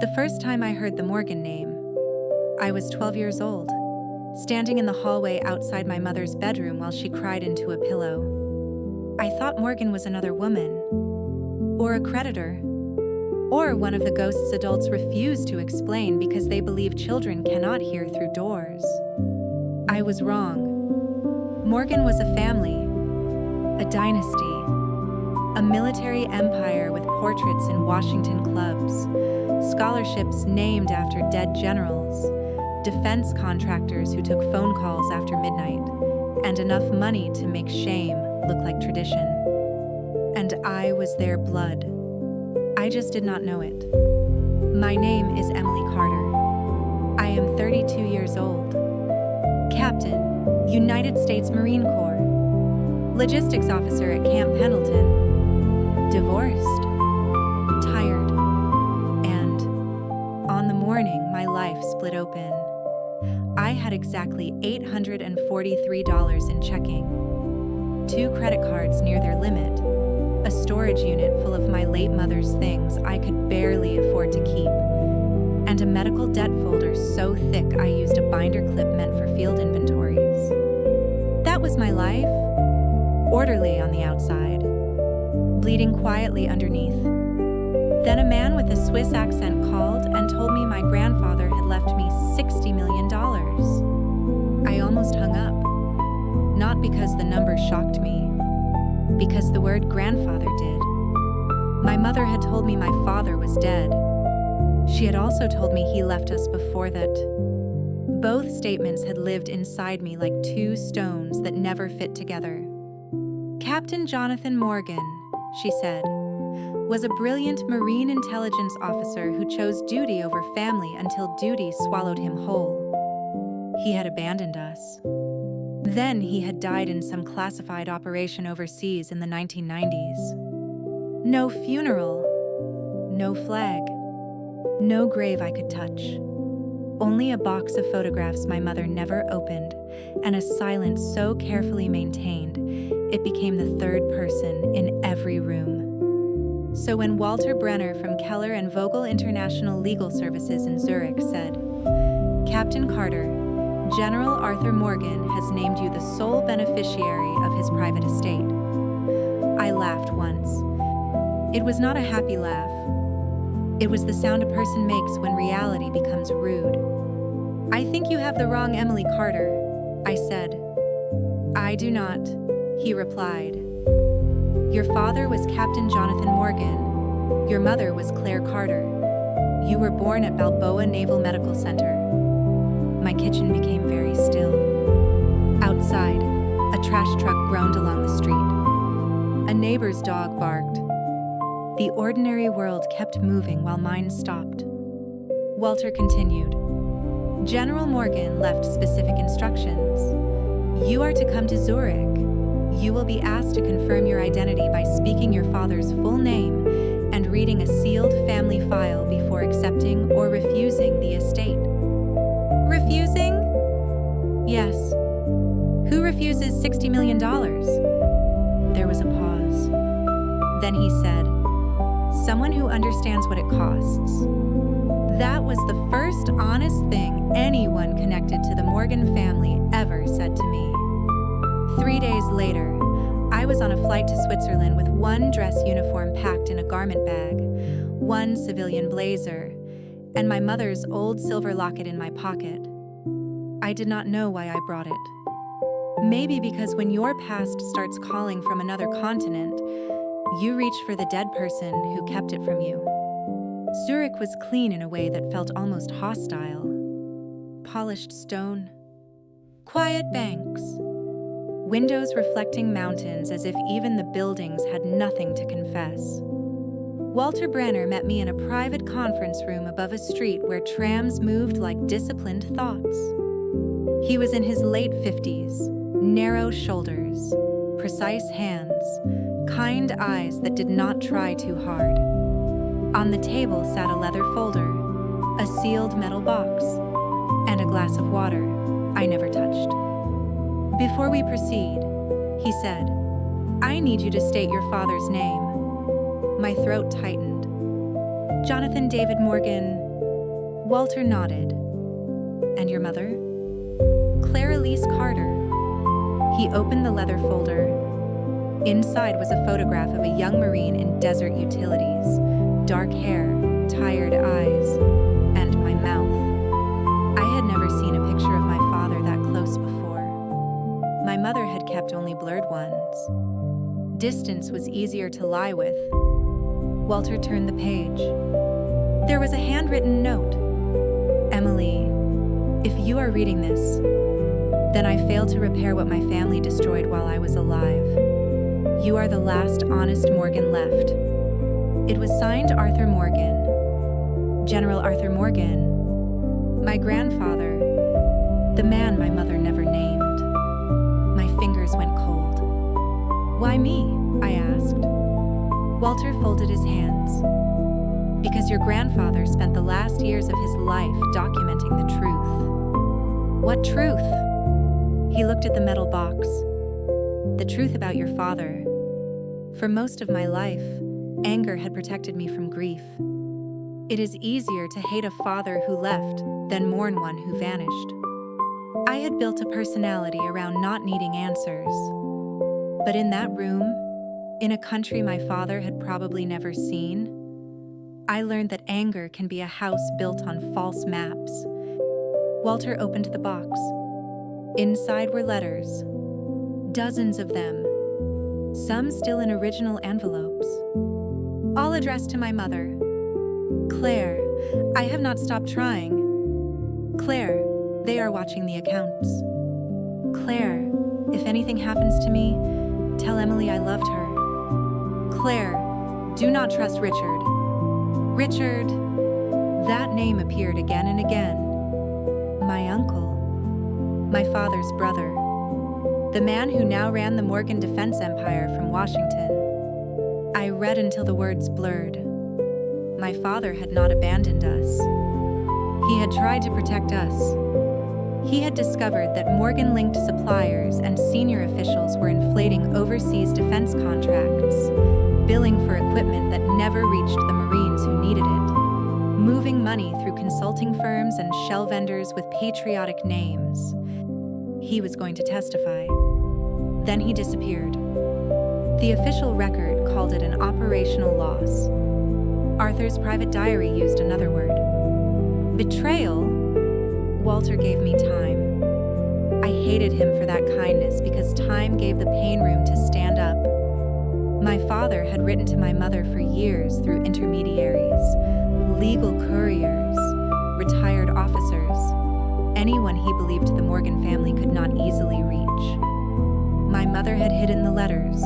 The first time I heard the Morgan name, I was 12 years old, standing in the hallway outside my mother's bedroom while she cried into a pillow. I thought Morgan was another woman, or a creditor, or one of the ghosts adults refuse to explain because they believe children cannot hear through doors. I was wrong. Morgan was a family, a dynasty, a military empire with portraits in Washington clubs, scholarships named after dead generals, defense contractors who took phone calls after midnight, and enough money to make shame look like tradition. And I was their blood. I just did not know it. My name is Emily Carter. I am 32 years old. Captain, United States Marine Corps. Logistics officer at Camp Pendleton. Divorced. Tired. And on the morning my life split open, I had exactly $843 in checking, 2 credit cards near their limit, a storage unit full of my late mother's things I could barely afford to keep, and a medical debt folder so thick I used a binder clip meant for field inventories. That was my life, orderly on the outside, bleeding quietly underneath. Then a man with a Swiss accent called and told me my grandfather had left me $60 million. I almost hung up, not because the number shocked me, because the word grandfather did. My mother had told me my father was dead. She had also told me he left us before that. Both statements had lived inside me like 2 stones that never fit together. Captain Jonathan Morgan, she said, was a brilliant Marine intelligence officer who chose duty over family until duty swallowed him whole. He had abandoned us. Then he had died in some classified operation overseas in the 1990s. No funeral, no flag, no grave I could touch. Only a box of photographs my mother never opened, and a silence so carefully maintained, it became the third person in every room. So when Walter Brenner from Keller and Vogel International Legal Services in Zurich said, "Captain Carter, General Arthur Morgan has named you the sole beneficiary of his private estate," I laughed once. It was not a happy laugh. It was the sound a person makes when reality becomes rude. "I think you have the wrong Emily Carter," I said. "I do not," he replied. "Your father was Captain Jonathan Morgan. Your mother was Claire Carter. You were born at Balboa Naval Medical Center." My kitchen became very still. Outside, a trash truck groaned along the street. A neighbor's dog barked. The ordinary world kept moving while mine stopped. Walter continued. "General Morgan left specific instructions. You are to come to Zurich. You will be asked to confirm your identity by speaking your father's full name and reading a sealed family file before accepting or refusing the estate." Refusing? Yes. Who refuses $60 million? There was a pause. Then he said, "Someone who understands what it costs." That was the first honest thing anyone connected to the Morgan family ever said to me. 3 days later, I was on a flight to Switzerland with 1 dress uniform packed in a garment bag, 1 civilian blazer, and my mother's old silver locket in my pocket. I did not know why I brought it. Maybe because when your past starts calling from another continent, you reach for the dead person who kept it from you. Zurich was clean in a way that felt almost hostile. Polished stone, quiet banks, windows reflecting mountains as if even the buildings had nothing to confess. Walter Brenner met me in a private conference room above a street where trams moved like disciplined thoughts. He was in his late 50s, narrow shoulders, precise hands, kind eyes that did not try too hard. On the table sat a leather folder, a sealed metal box, and a glass of water I never touched. "Before we proceed," he said, "I need you to state your father's name." My throat tightened. "Jonathan David Morgan, Walter nodded. And your mother? Clara Elise Carter. He opened the leather folder. Inside was a photograph of a young Marine in desert utilities, dark hair, tired eyes, and my mouth. I had never seen a picture of my father that close before. My mother had kept only blurred ones. Distance was easier to lie with. Walter turned the page. There was a handwritten note. Emily, if you are reading this, then I failed to repair what my family destroyed while I was alive. You are the last honest Morgan left. It was signed Arthur Morgan. General Arthur Morgan. My grandfather. The man my mother never named. My fingers went cold. Why me? I asked. Walter folded his hands. Because your grandfather spent the last years of his life documenting the truth. What truth? He looked at the metal box. The truth about your father. For most of my life, anger had protected me from grief. It is easier to hate a father who left than mourn one who vanished. I had built a personality around not needing answers. But in that room, in a country my father had probably never seen, I learned that anger can be a house built on false maps. Walter opened the box. Inside were letters. Dozens of them. Some still in original envelopes. All addressed to my mother. Claire, I have not stopped trying. Claire, they are watching the accounts. Claire, if anything happens to me, tell Emily I loved her. Claire, do not trust Richard. Richard, that name appeared again and again. My uncle, my father's brother, the man who now ran the Morgan defense empire from Washington. I read until the words blurred. My father had not abandoned us. He had tried to protect us. He had discovered that Morgan-linked suppliers and senior officials were inflating overseas defense contracts, billing for equipment that never reached the Marines who needed it, moving money through consulting firms and shell vendors with patriotic names. He was going to testify. Then he disappeared. The official record called it an operational loss. Arthur's private diary used another word. Betrayal? Walter gave me time. I hated him for that kindness because time gave the pain room to stand up. My father had written to my mother for years through intermediaries, legal couriers, retired officers, anyone he believed the Morgan family could not easily reach. My mother had hidden the letters,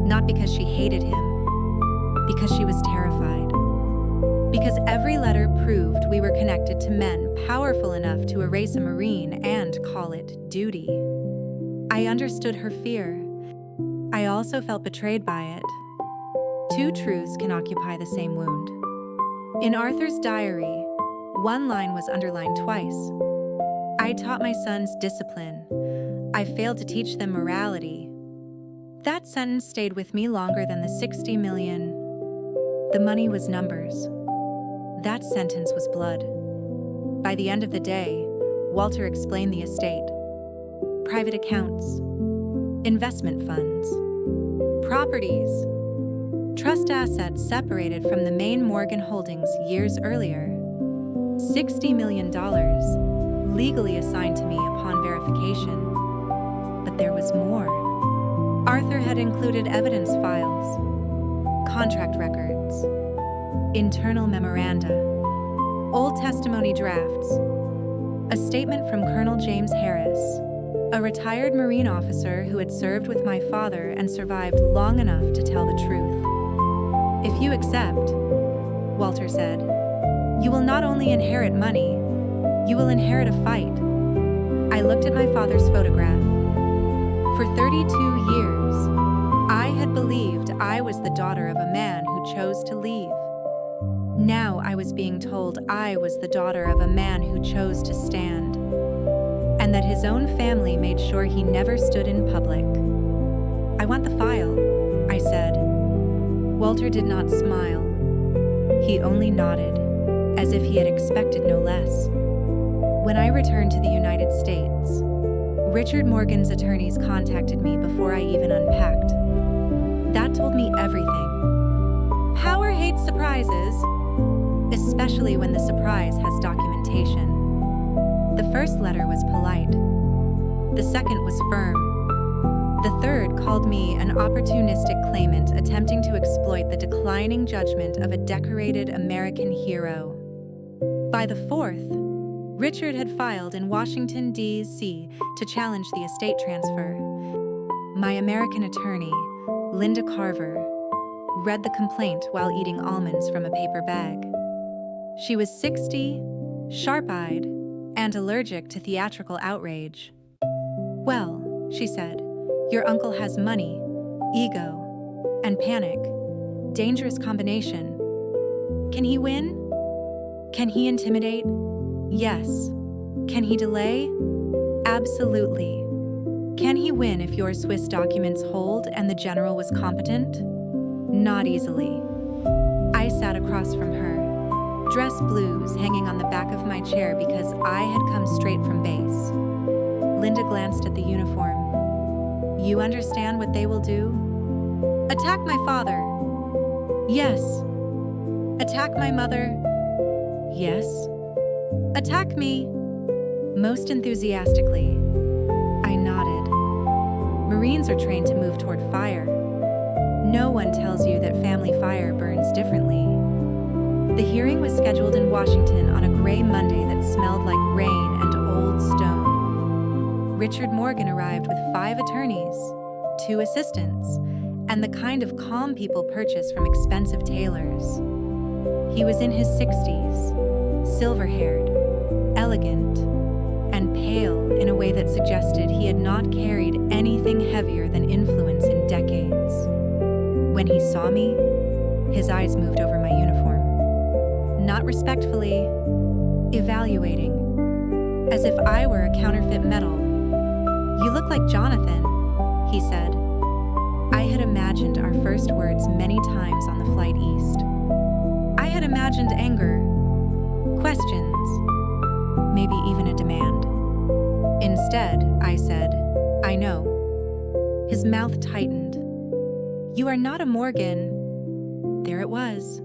not because she hated him, because she was terrified. Because every letter proved we were connected to men powerful enough to erase a Marine and call it duty. I understood her fear. I also felt betrayed by it. Two truths can occupy the same wound. In Arthur's diary, one line was underlined twice. I taught my sons discipline. I failed to teach them morality. That sentence stayed with me longer than the 60 million. The money was numbers. That sentence was blood. By the end of the day, Walter explained the estate. Private accounts, investment funds, properties, trust assets separated from the main Morgan holdings years earlier. $60 million, legally assigned to me upon verification. But there was more. Arthur had included evidence files, contract records, internal memoranda, old testimony drafts, a statement from Colonel James Harris, a retired Marine officer who had served with my father and survived long enough to tell the truth. If you accept, Walter said, you will not only inherit money, you will inherit a fight. I looked at my father's photograph. For 32 years, I had believed I was the daughter of a man who chose to leave. Now I was being told I was the daughter of a man who chose to stand, and that his own family made sure he never stood in public. I want the file, I said. Walter did not smile. He only nodded, as as if he had expected no less. When I returned to the United States, Richard Morgan's attorneys contacted me before I even unpacked. That told me everything. Power hates surprises, especially when the surprise has documentation. The first letter was polite. The second was firm. The third called me an opportunistic claimant attempting to exploit the declining judgment of a decorated American hero. By the fourth, Richard had filed in Washington, D.C. to challenge the estate transfer. My American attorney, Linda Carver, read the complaint while eating almonds from a paper bag. She was 60, sharp-eyed, and allergic to theatrical outrage. "Well," she said, "your uncle has money, ego, and panic. Dangerous combination. Can he win? Can he intimidate? Yes. Can he delay? Absolutely. Can he win if your Swiss documents hold and the general was competent? Not easily." I sat across from her, dress blues hanging on the back of my chair because I had come straight from base. Linda glanced at the uniform. "You understand what they will do? Attack my father." "Yes." "Attack my mother." "Yes." "Attack me." Most enthusiastically. I nodded. Marines are trained to move toward fire. No one tells you that family fire burns differently. The hearing was scheduled in Washington on a gray Monday that smelled like rain and old stone. Richard Morgan arrived with 5 attorneys, 2 assistants, and the kind of calm people purchase from expensive tailors. He was in his 60s, silver-haired, elegant, and pale in a way that suggested he had not carried anything heavier than influence in decades. When he saw me, his eyes moved over my uniform. Not respectfully, evaluating, as if I were a counterfeit medal. "You look like Jonathan," he said. I had imagined our first words many times on the flight east. I had imagined anger, questions, maybe even a demand. Instead, I said, "I know." His mouth tightened. "You are not a Morgan." There it was.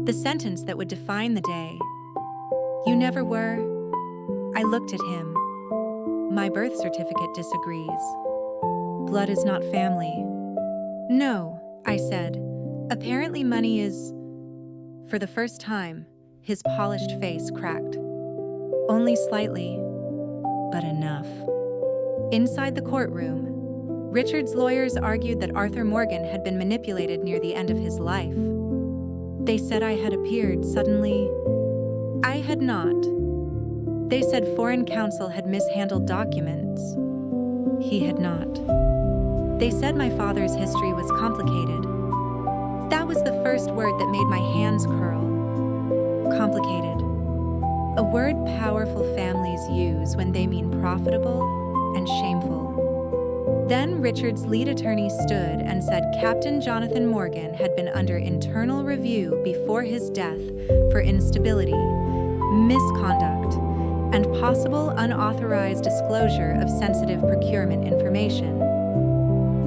The sentence that would define the day. "You never were." I looked at him. "My birth certificate disagrees. Blood is not family." "No," I said. "Apparently money is..." For the first time, his polished face cracked. Only slightly, but enough. Inside the courtroom, Richard's lawyers argued that Arthur Morgan had been manipulated near the end of his life. They said I had appeared suddenly. I had not. They said foreign counsel had mishandled documents. He had not. They said my father's history was complicated. That was the first word that made my hands curl. Complicated. A word powerful families use when they mean profitable and shameful. Then Richard's lead attorney stood and said Captain Jonathan Morgan had been under internal review before his death for instability, misconduct, and possible unauthorized disclosure of sensitive procurement information.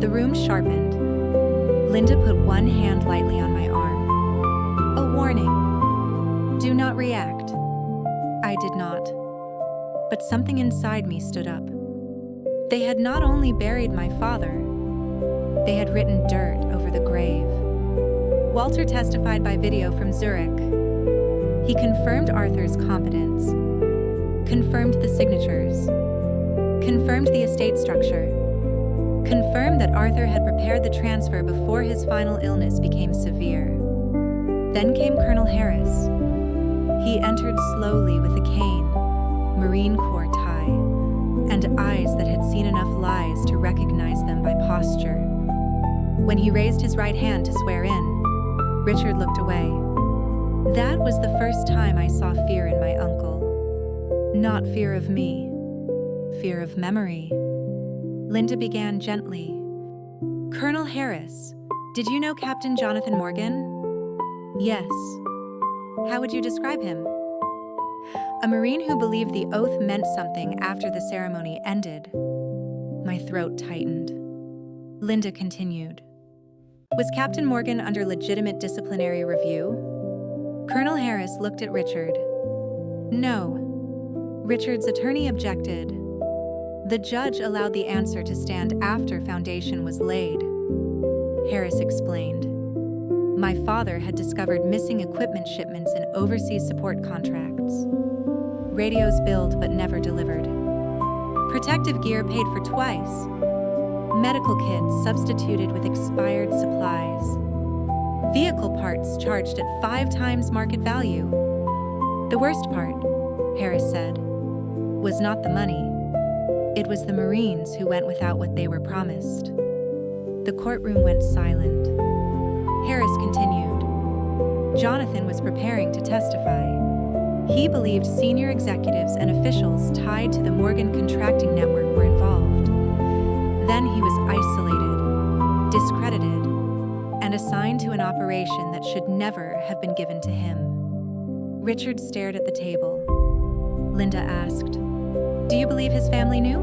The room sharpened. Linda put one hand lightly on my arm. "A warning. Do not react." I did not. But something inside me stood up. They had not only buried my father, they had written dirt over the grave. Walter testified by video from Zurich. He confirmed Arthur's competence, confirmed the signatures, confirmed the estate structure, confirmed that Arthur had prepared the transfer before his final illness became severe. Then came Colonel Harris. He entered slowly with a cane, Marine Corps tie, and eyes that had seen enough lies to recognize them by posture. When he raised his right hand to swear in, Richard looked away. That was the first time I saw fear in my uncle. Not fear of me, fear of memory. Linda began gently. "Colonel Harris, did you know Captain Jonathan Morgan?" "Yes." How would you describe him? A Marine who believed the oath meant something after the ceremony ended. My throat tightened. Linda continued. Was Captain Morgan under legitimate disciplinary review? Colonel Harris looked at Richard. No. Richard's attorney objected. The judge allowed the answer to stand after foundation was laid. Harris explained. My father had discovered missing equipment shipments in overseas support contracts. Radios billed but never delivered. Protective gear paid for twice. Medical kits substituted with expired supplies. Vehicle parts charged at 5 times market value. The worst part, Harris said, was not the money. It was the Marines who went without what they were promised. The courtroom went silent. Harris continued. Jonathan was preparing to testify. He believed senior executives and officials tied to the Morgan contracting network were involved. Then he was isolated, discredited, and assigned to an operation that should never have been given to him. Richard stared at the table. Linda asked, "Do you believe his family knew?"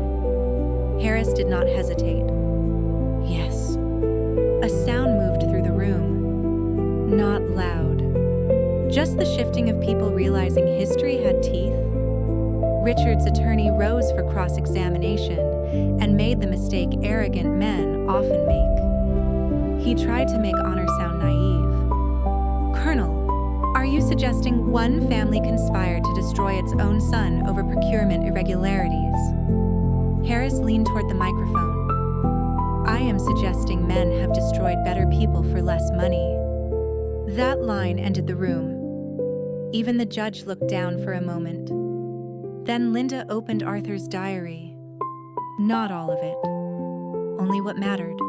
Harris did not hesitate. Yes. A sound moved through the room. Not loud. Just the shifting of people realizing history had teeth. Richard's attorney rose for cross-examination and made the mistake arrogant men often make. He tried to make honor sound naive. Colonel, are you suggesting one family conspired to destroy its own son over procurement irregularities? Harris leaned toward the microphone. I am suggesting men have destroyed better people for less money. That line ended the room. Even the judge looked down for a moment. Then Linda opened Arthur's diary. Not all of it. Only what mattered.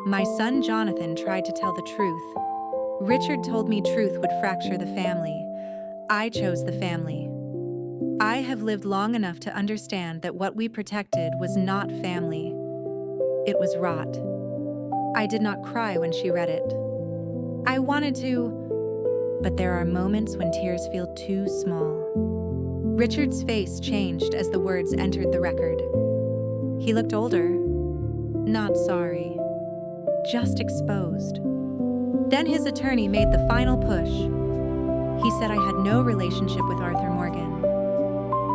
My son Jonathan tried to tell the truth. Richard told me truth would fracture the family. I chose the family. I have lived long enough to understand that what we protected was not family. It was rot. I did not cry when she read it. I wanted to, but there are moments when tears feel too small. Richard's face changed as the words entered the record. He looked older. Not sorry. Just exposed. Then his attorney made the final push. He said I had no relationship with Arthur Morgan.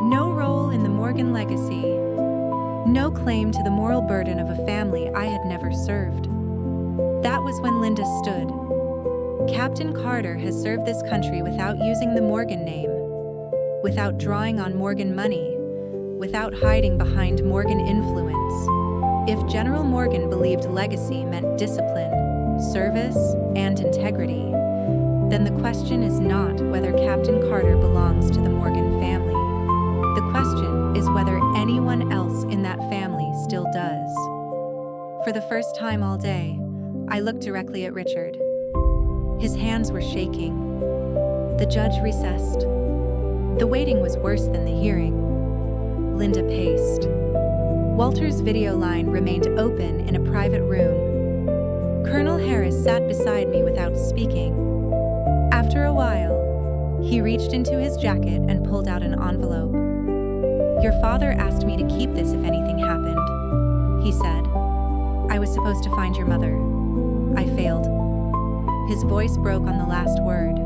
No role in the Morgan legacy. No claim to the moral burden of a family I had never served. That was when Linda stood. Captain Carter has served this country without using the Morgan name, without drawing on Morgan money, without hiding behind Morgan influence. If General Morgan believed legacy meant discipline, service, and integrity, then the question is not whether Captain Carter belongs to the Morgan family. The question is whether anyone else in that family still does. For the first time all day, I looked directly at Richard. His hands were shaking. The judge recessed. The waiting was worse than the hearing. Linda paced. Walter's video line remained open in a private room. Colonel Harris sat beside me without speaking. After a while, he reached into his jacket and pulled out an envelope. Your father asked me to keep this if anything happened, he said. I was supposed to find your mother. I failed. His voice broke on the last word.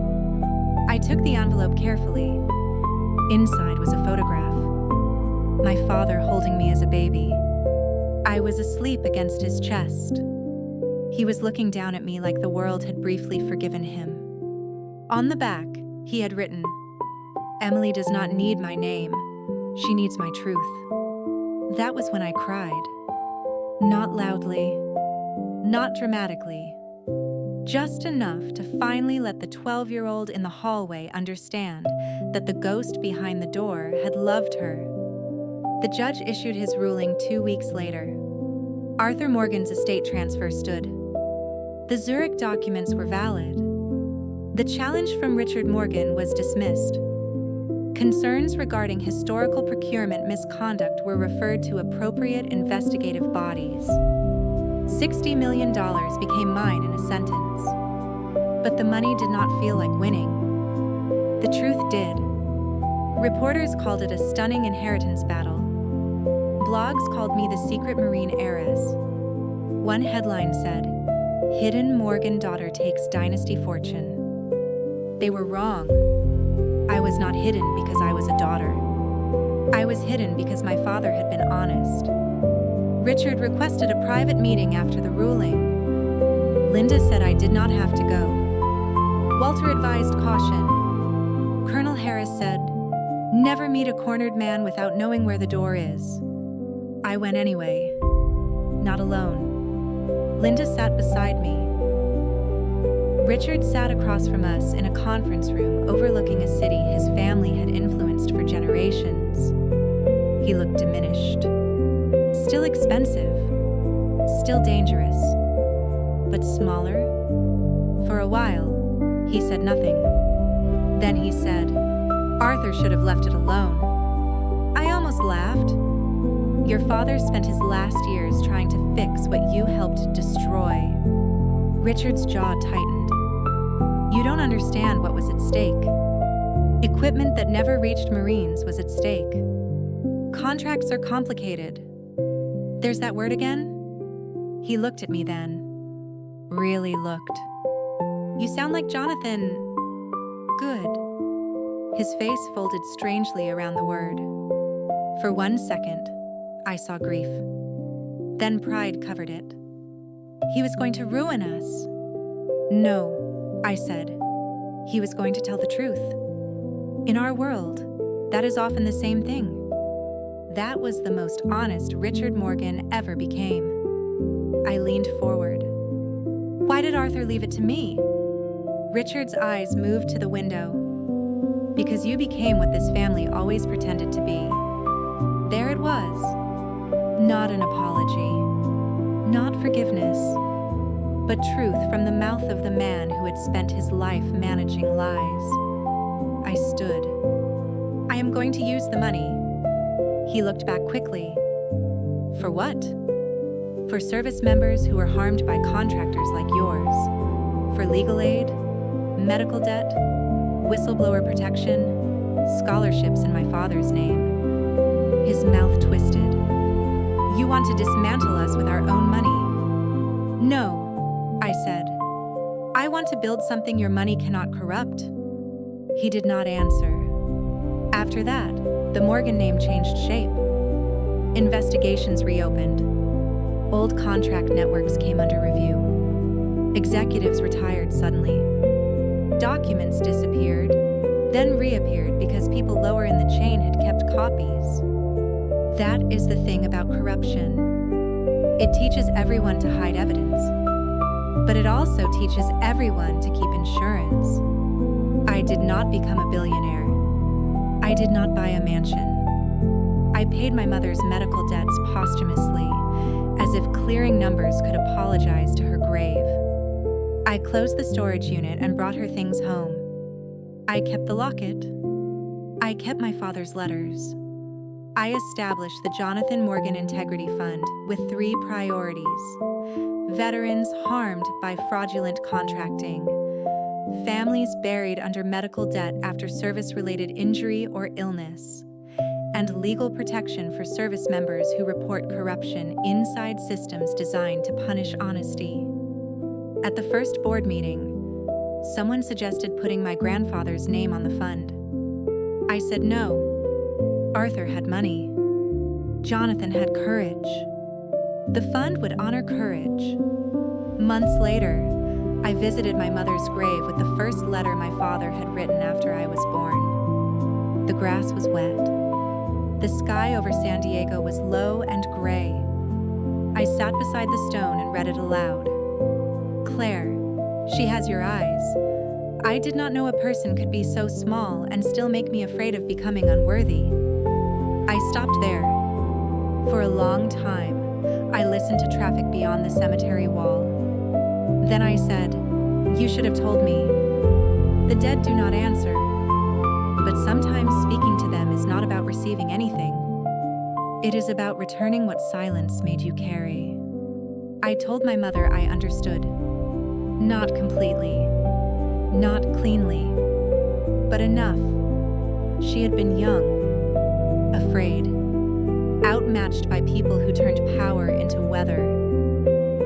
I took the envelope carefully. Inside was a photograph. My father holding me as a baby. I was asleep against his chest. He was looking down at me like the world had briefly forgiven him. On the back, he had written, Emily does not need my name. She needs my truth. That was when I cried. Not loudly, not dramatically. Just enough to finally let the 12-year-old in the hallway understand that the ghost behind the door had loved her. The judge issued his ruling 2 weeks later. Arthur Morgan's estate transfer stood. The Zurich documents were valid. The challenge from Richard Morgan was dismissed. Concerns regarding historical procurement misconduct were referred to appropriate investigative bodies. $60 million became mine in a sentence. But the money did not feel like winning. The truth did. Reporters called it a stunning inheritance battle. Blogs called me the secret Marine heiress. One headline said, "Hidden Morgan daughter takes dynasty fortune." They were wrong. I was not hidden because I was a daughter. I was hidden because my father had been honest. Richard requested a private meeting after the ruling. Linda said I did not have to go. Walter advised caution. Colonel Harris said, "Never meet a cornered man without knowing where the door is." I went anyway. Not alone. Linda sat beside me. Richard sat across from us in a conference room overlooking a city his family had influenced for generations. He looked diminished. Still expensive. Still dangerous. But smaller. For a while, he said nothing. Then he said, "Arthur should have left it alone." I almost laughed. Your father spent his last years trying to fix what you helped destroy. Richard's jaw tightened. You don't understand what was at stake. Equipment that never reached Marines was at stake. Contracts are complicated. There's that word again? He looked at me then. Really looked. You sound like Jonathan. Good. His face folded strangely around the word. For 1 second, I saw grief. Then pride covered it. He was going to ruin us. No, I said. He was going to tell the truth. In our world, that is often the same thing. That was the most honest Richard Morgan ever became. I leaned forward. Why did Arthur leave it to me? Richard's eyes moved to the window. Because you became what this family always pretended to be. There it was. Not an apology. Not forgiveness. But truth from the mouth of the man who had spent his life managing lies. I stood. I am going to use the money. He looked back quickly. For what? For service members who were harmed by contractors like yours. For legal aid, medical debt, whistleblower protection, scholarships in my father's name. His mouth twisted. You want to dismantle us with our own money? No, I said. I want to build something your money cannot corrupt. He did not answer. After that, the Morgan name changed shape. Investigations reopened. Old contract networks came under review. Executives retired suddenly. Documents disappeared, then reappeared because people lower in the chain had kept copies. That is the thing about corruption. It teaches everyone to hide evidence. But it also teaches everyone to keep insurance. I did not become a billionaire. I did not buy a mansion. I paid my mother's medical debts posthumously, as if clearing numbers could apologize to her grave. I closed the storage unit and brought her things home. I kept the locket. I kept my father's letters. I established the Jonathan Morgan Integrity Fund with 3 priorities. Veterans harmed by fraudulent contracting. Families buried under medical debt after service-related injury or illness. And legal protection for service members who report corruption inside systems designed to punish honesty. At the first board meeting, someone suggested putting my grandfather's name on the fund. I said no. Arthur had money. Jonathan had courage. The fund would honor courage. Months later, I visited my mother's grave with the first letter my father had written after I was born. The grass was wet. The sky over San Diego was low and gray. I sat beside the stone and read it aloud. Claire, she has your eyes. I did not know a person could be so small and still make me afraid of becoming unworthy. I stopped there. For a long time, I listened to traffic beyond the cemetery wall. Then I said, you should have told me. The dead do not answer. But sometimes speaking to them is not about receiving anything. It is about returning what silence made you carry. I told my mother I understood. Not completely. Not cleanly. But enough. She had been young, afraid, outmatched by people who turned power into weather.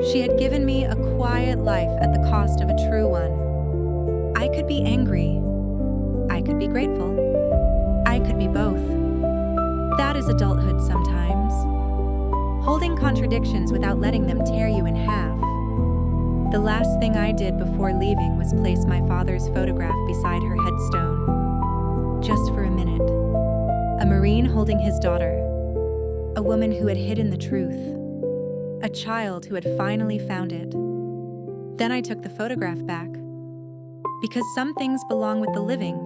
She had given me a quiet life at the cost of a true one. I could be angry. I could be grateful. I could be both. That is adulthood sometimes. Holding contradictions without letting them tear you in half. The last thing I did before leaving was place my father's photograph beside her headstone. Just for a minute. A Marine holding his daughter. A woman who had hidden the truth. A child who had finally found it. Then I took the photograph back. Because some things belong with the living.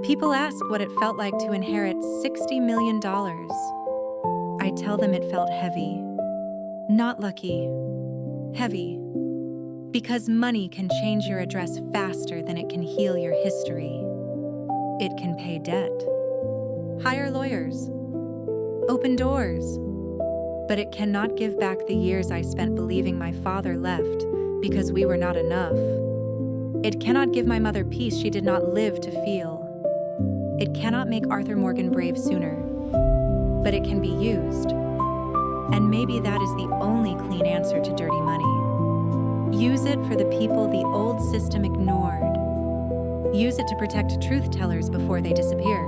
People ask what it felt like to inherit $60 million. I tell them it felt heavy. Not lucky. Heavy. Because money can change your address faster than it can heal your history. It can pay debt. Hire lawyers. Open doors. But it cannot give back the years I spent believing my father left because we were not enough. It cannot give my mother peace she did not live to feel. It cannot make Arthur Morgan brave sooner. But it can be used. And maybe that is the only clean answer to dirty money. Use it for the people the old system ignored. Use it to protect truth tellers before they disappear.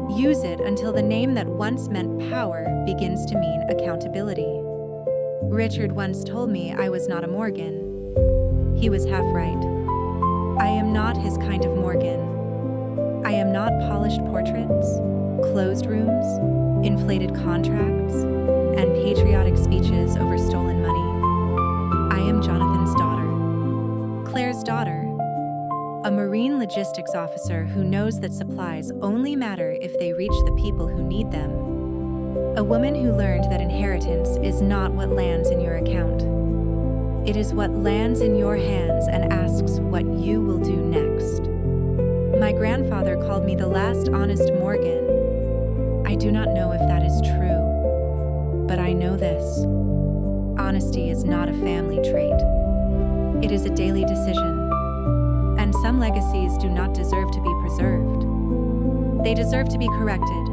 Use it until the name that once meant power begins to mean accountability. Richard once told me I was not a Morgan. He was half right. I am not his kind of Morgan. I am not polished portraits, closed rooms, inflated contracts, and patriotic speeches over stolen money. I am Jonathan's daughter, Claire's daughter, a Marine logistics officer who knows that supplies only matter if they reach the people who need them. A woman who learned that inheritance is not what lands in your account. It is what lands in your hands and asks what you will do next. My grandfather called me the last honest Morgan. I do not know if that is true, but I know this. Honesty is not a family trait. It is a daily decision. And some legacies do not deserve to be preserved. They deserve to be corrected.